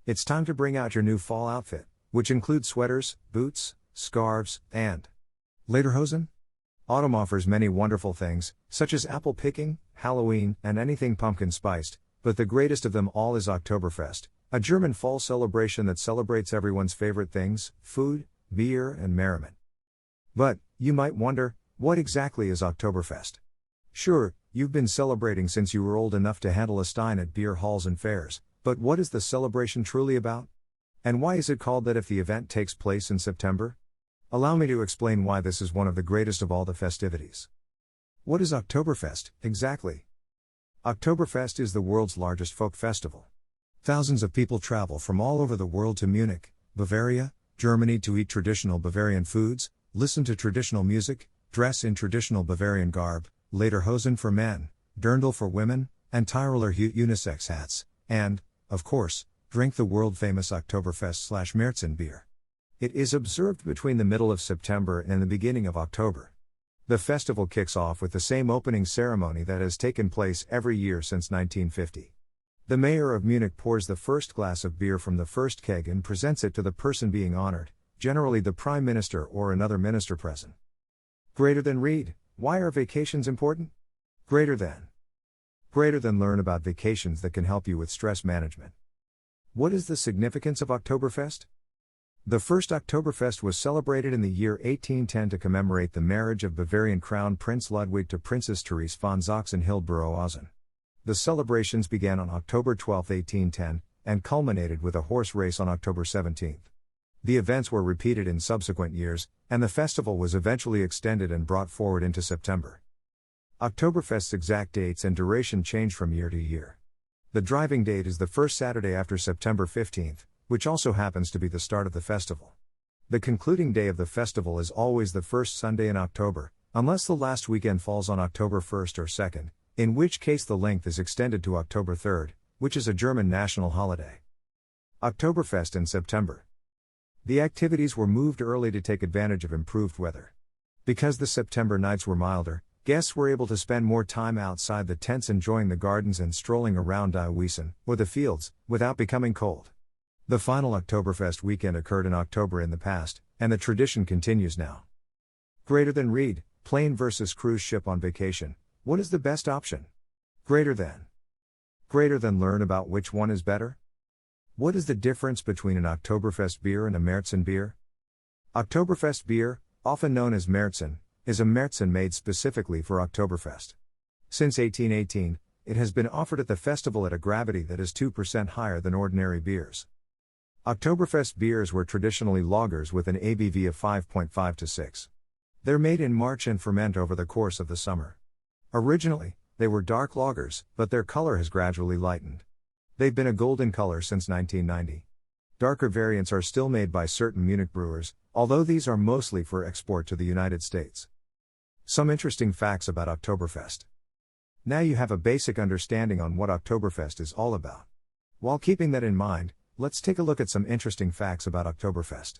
It's time to bring out your new fall outfit, which includes sweaters, boots, scarves, and lederhosen. Autumn offers many wonderful things, such as apple picking, Halloween, and anything pumpkin spiced, but the greatest of them all is Oktoberfest, a German fall celebration that celebrates everyone's favorite things, food, beer, and merriment. But, you might wonder, what exactly is Oktoberfest? Sure, you've been celebrating since you were old enough to handle a stein at beer halls and fairs, but what is the celebration truly about? And why is it called that if the event takes place in September? Allow me to explain why this is one of the greatest of all the festivities. What is Oktoberfest, exactly? Oktoberfest is the world's largest folk festival. Thousands of people travel from all over the world to Munich, Bavaria, Germany to eat traditional Bavarian foods, listen to traditional music, dress in traditional Bavarian garb, lederhosen for men, dirndl for women, and Tyroler Hut unisex hats, and, of course, drink the world-famous Oktoberfest/Märzen beer. It is observed between the middle of September and the beginning of October. The festival kicks off with the same opening ceremony that has taken place every year since 1950. The mayor of Munich pours the first glass of beer from the first keg and presents it to the person being honored, generally the prime minister or another minister present. Greater than read, why are vacations important? Greater than learn about vacations that can help you with stress management. What is the significance of Oktoberfest? The first Oktoberfest was celebrated in the year 1810 to commemorate the marriage of Bavarian Crown Prince Ludwig to Princess Therese von Sachsen-Hildburghausen. The celebrations began on October 12, 1810, and culminated with a horse race on October 17. The events were repeated in subsequent years, and the festival was eventually extended and brought forward into September. Oktoberfest's exact dates and duration change from year to year. The driving date is the first Saturday after September 15th, which also happens to be the start of the festival. The concluding day of the festival is always the first Sunday in October, unless the last weekend falls on October 1st or 2nd, in which case the length is extended to October 3rd, which is a German national holiday. Oktoberfest in September. The activities were moved early to take advantage of improved weather. Because the September nights were milder, guests were able to spend more time outside the tents enjoying the gardens and strolling around Die Wiesen, or the fields, without becoming cold. The final Oktoberfest weekend occurred in October in the past, and the tradition continues now. Greater than read, plane versus cruise ship on vacation, what is the best option? Greater than learn about which one is better? What is the difference between an Oktoberfest beer and a Märzen beer? Oktoberfest beer, often known as Märzen, is a Märzen made specifically for Oktoberfest. Since 1818, it has been offered at the festival at a gravity that is 2% higher than ordinary beers. Oktoberfest beers were traditionally lagers with an ABV of 5.5 to 6. They're made in March and ferment over the course of the summer. Originally, they were dark lagers, but their color has gradually lightened. They've been a golden color since 1990. Darker variants are still made by certain Munich brewers, although these are mostly for export to the United States. Some interesting facts about Oktoberfest. Now you have a basic understanding on what Oktoberfest is all about. While keeping that in mind, let's take a look at some interesting facts about Oktoberfest.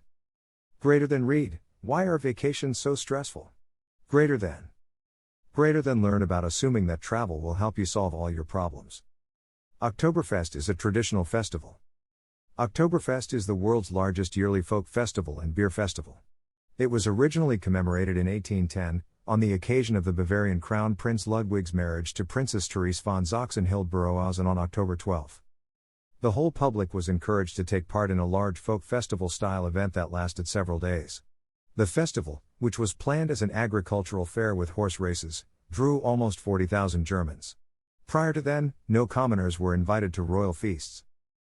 Greater than read, why are vacations so stressful? Greater than learn about assuming that travel will help you solve all your problems. Oktoberfest is a traditional festival. Oktoberfest is the world's largest yearly folk festival and beer festival. It was originally commemorated in 1810, on the occasion of the Bavarian Crown Prince Ludwig's marriage to Princess Therese von Sachsen-Hildburghausen on October 12. The whole public was encouraged to take part in a large folk festival-style event that lasted several days. The festival, which was planned as an agricultural fair with horse races, drew almost 40,000 Germans. Prior to then, no commoners were invited to royal feasts.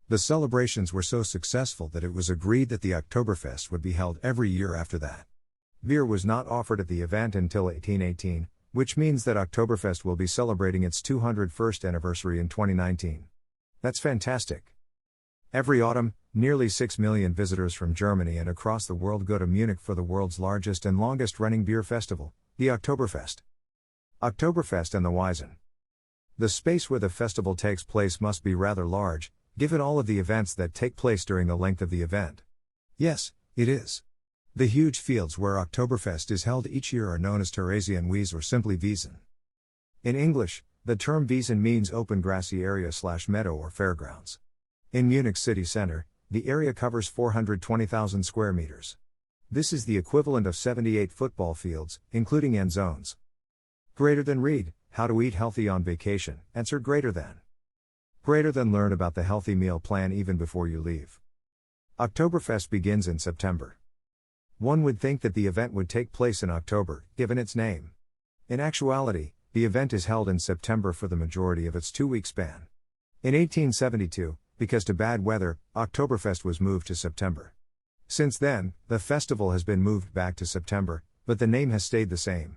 The celebrations were so successful that it was agreed that the Oktoberfest would be held every year after that. Beer was not offered at the event until 1818, which means that Oktoberfest will be celebrating its 201st anniversary in 2019. That's fantastic. Every autumn, nearly 6 million visitors from Germany and across the world go to Munich for the world's largest and longest-running beer festival, the Oktoberfest. Oktoberfest and the Wiesen. The space where the festival takes place must be rather large, given all of the events that take place during the length of the event. Yes, it is. The huge fields where Oktoberfest is held each year are known as Theresienwiese or simply Wiesen. In English, the term Wiesen means open grassy area/meadow or fairgrounds. In Munich city center, the area covers 420,000 square meters. This is the equivalent of 78 football fields, including end zones. Greater than read, how to eat healthy on vacation, answer greater than. Greater than learn about the healthy meal plan even before you leave. Oktoberfest begins in September. One would think that the event would take place in October, given its name. In actuality, the event is held in September for the majority of its 2-week span. In 1872, because to bad weather, Oktoberfest was moved to September. Since then, the festival has been moved back to September, but the name has stayed the same.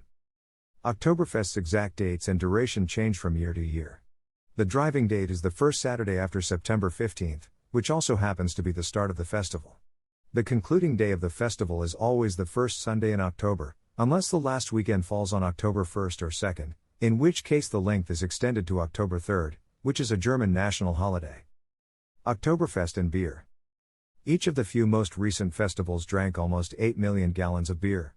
Oktoberfest's exact dates and duration change from year to year. The driving date is the first Saturday after September 15th, which also happens to be the start of the festival. The concluding day of the festival is always the first Sunday in October, unless the last weekend falls on October 1st or 2nd, in which case the length is extended to October 3rd, which is a German national holiday. Oktoberfest and beer. Each of the few most recent festivals drank almost 8 million gallons of beer.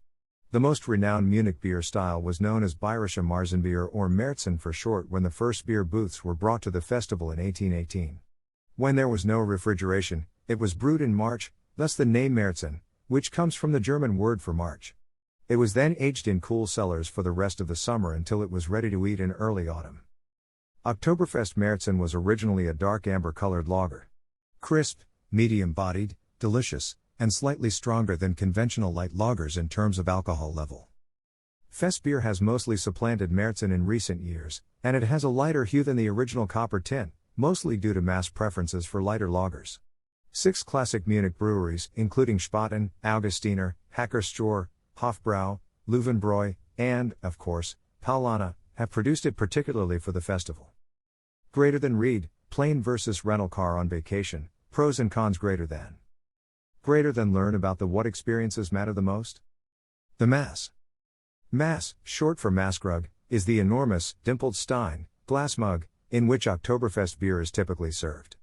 The most renowned Munich beer style was known as Bayerische Marzenbier or Märzen for short when the first beer booths were brought to the festival in 1818. When there was no refrigeration, it was brewed in March, thus the name Märzen, which comes from the German word for March. It was then aged in cool cellars for the rest of the summer until it was ready to eat in early autumn. Oktoberfest Märzen was originally a dark amber-colored lager. Crisp, medium-bodied, delicious, and slightly stronger than conventional light lagers in terms of alcohol level. Fest beer has mostly supplanted Märzen in recent years, and it has a lighter hue than the original copper tint, mostly due to mass preferences for lighter lagers. 6 classic Munich breweries, including Spaten, Augustiner, Hackerstor, Hofbrau, Löwenbräu, and, of course, Paulaner, have produced it particularly for the festival. Greater than read, plane versus rental car on vacation, pros and cons greater than. Greater than learn about the what experiences matter the most? The Mass. Mass, short for Maßkrug, is the enormous, dimpled stein, glass mug, in which Oktoberfest beer is typically served.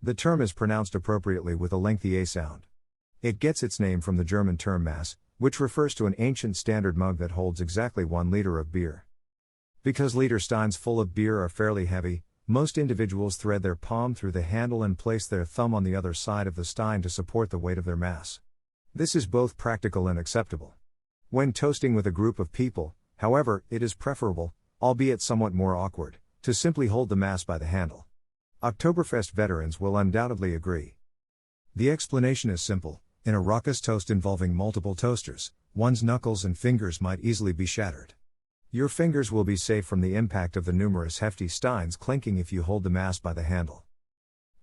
The term is pronounced appropriately with a lengthy A sound. It gets its name from the German term Mass, which refers to an ancient standard mug that holds exactly 1 liter of beer. Because liter steins full of beer are fairly heavy, most individuals thread their palm through the handle and place their thumb on the other side of the stein to support the weight of their mass. This is both practical and acceptable. When toasting with a group of people, however, it is preferable, albeit somewhat more awkward, to simply hold the mass by the handle. Oktoberfest veterans will undoubtedly agree. The explanation is simple: in a raucous toast involving multiple toasters, one's knuckles and fingers might easily be shattered. Your fingers will be safe from the impact of the numerous hefty steins clinking if you hold the mass by the handle.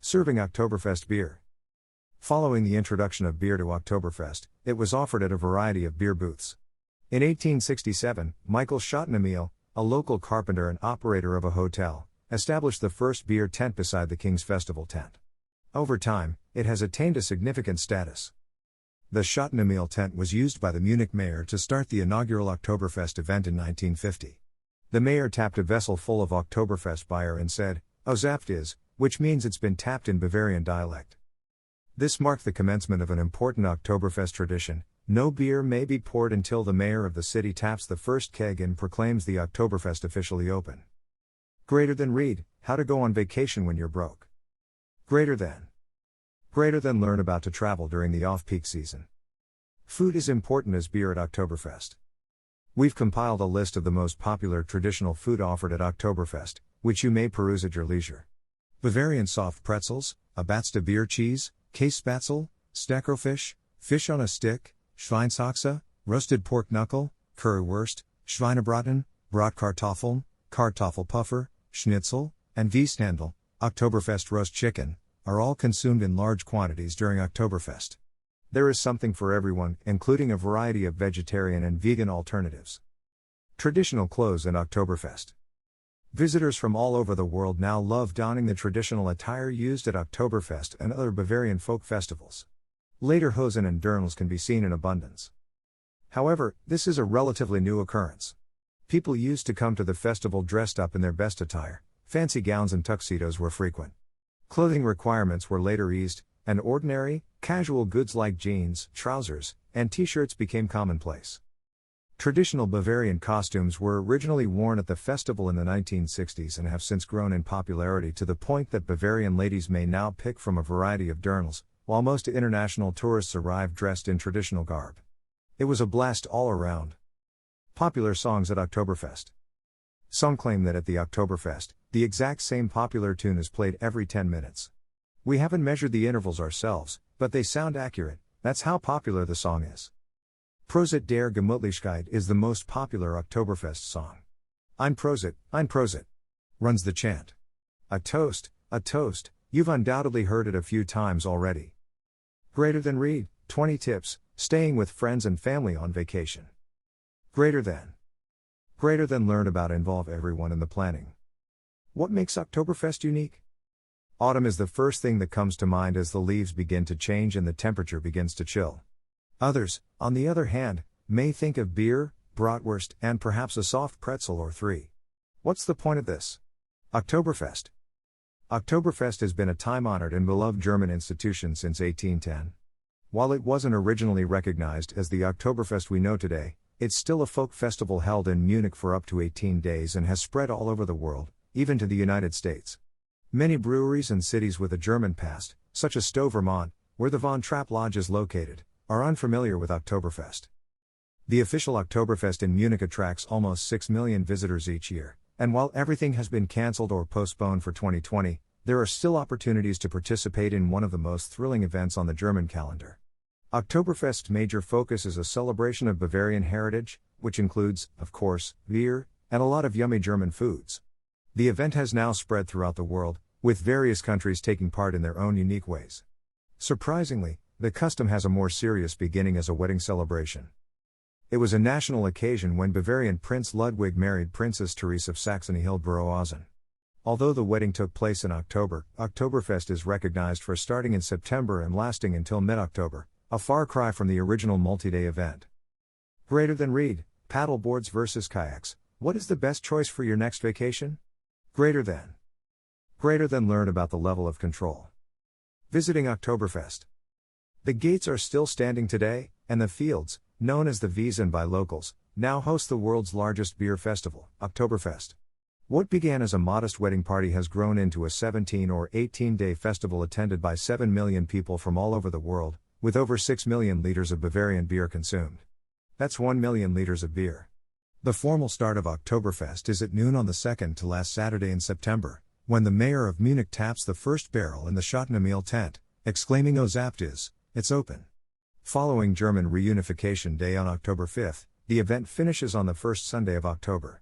Serving Oktoberfest beer. Following the introduction of beer to Oktoberfest, it was offered at a variety of beer booths. In 1867, Michael Schottenemile, a local carpenter and operator of a hotel, established the first beer tent beside the King's Festival tent. Over time, it has attained a significant status. The Schottenemile tent was used by the Munich mayor to start the inaugural Oktoberfest event in 1950. The mayor tapped a vessel full of Oktoberfest beer and said, "Oh, zapft is," which means it's been tapped in Bavarian dialect. This marked the commencement of an important Oktoberfest tradition. No beer may be poured until the mayor of the city taps the first keg and proclaims the Oktoberfest officially open. Greater than read, how to go on vacation when you're broke. Greater than. Greater than learn about to travel during the off-peak season. Food is important as beer at Oktoberfest. We've compiled a list of the most popular traditional food offered at Oktoberfest, which you may peruse at your leisure. Bavarian soft pretzels, a Batste beer cheese, Käsespätzle, Steckerfisch, fish on a stick, Schweinshaxe, roasted pork knuckle, Currywurst, Schweinebraten, Bratkartoffeln, Kartoffelpuffer, Schnitzel, and Wiesthandel, Oktoberfest roast chicken, are all consumed in large quantities during Oktoberfest. There is something for everyone, including a variety of vegetarian and vegan alternatives. Traditional clothes in Oktoberfest. Visitors from all over the world now love donning the traditional attire used at Oktoberfest and other Bavarian folk festivals. Lederhosen and dirndls can be seen in abundance. However, this is a relatively new occurrence. People used to come to the festival dressed up in their best attire. Fancy gowns and tuxedos were frequent. Clothing requirements were later eased, and ordinary, casual goods like jeans, trousers, and t-shirts became commonplace. Traditional Bavarian costumes were originally worn at the festival in the 1960s and have since grown in popularity to the point that Bavarian ladies may now pick from a variety of dirndls, while most international tourists arrive dressed in traditional garb. It was a blast all around. Popular songs at Oktoberfest. Some claim that at the Oktoberfest, the exact same popular tune is played every 10 minutes. We haven't measured the intervals ourselves, but they sound accurate. That's how popular the song is. Prosit der Gemütlichkeit is the most popular Oktoberfest song. Ein Prosit, runs the chant. A toast, you've undoubtedly heard it a few times already. Greater than read, 20 tips, staying with friends and family on vacation. Greater than learn about, involve everyone in the planning. What makes Oktoberfest unique? Autumn is the first thing that comes to mind as the leaves begin to change and the temperature begins to chill. Others, on the other hand, may think of beer, bratwurst, and perhaps a soft pretzel or three. What's the point of this? Oktoberfest. Oktoberfest has been a time-honored and beloved German institution since 1810. While it wasn't originally recognized as the Oktoberfest we know today, it's still a folk festival held in Munich for up to 18 days and has spread all over the world, even to the United States. Many breweries and cities with a German past, such as Stowe, Vermont, where the Von Trapp Lodge is located, are unfamiliar with Oktoberfest. The official Oktoberfest in Munich attracts almost 6 million visitors each year, and while everything has been cancelled or postponed for 2020, there are still opportunities to participate in one of the most thrilling events on the German calendar. Oktoberfest's major focus is a celebration of Bavarian heritage, which includes, of course, beer, and a lot of yummy German foods. The event has now spread throughout the world, with various countries taking part in their own unique ways. Surprisingly, the custom has a more serious beginning as a wedding celebration. It was a national occasion when Bavarian Prince Ludwig married Princess Therese of Saxony-Hildburghausen. Although the wedding took place in October, Oktoberfest is recognized for starting in September and lasting until mid-October, a far cry from the original multi-day event. Greater than read, paddle boards versus kayaks, what is the best choice for your next vacation? Greater than learn about the level of control. Visiting Oktoberfest. The gates are still standing today, and the fields, known as the Wiesen by locals, now host the world's largest beer festival, Oktoberfest. What began as a modest wedding party has grown into a 17 or 18-day festival attended by 7 million people from all over the world, with over 6 million liters of Bavarian beer consumed. That's 1 million liters of beer. The formal start of Oktoberfest is at noon on the second to last Saturday in September, when the mayor of Munich taps the first barrel in the Schottenmehl tent, exclaiming "O Zaptis, it's open." Following German Reunification Day on October 5, the event finishes on the first Sunday of October.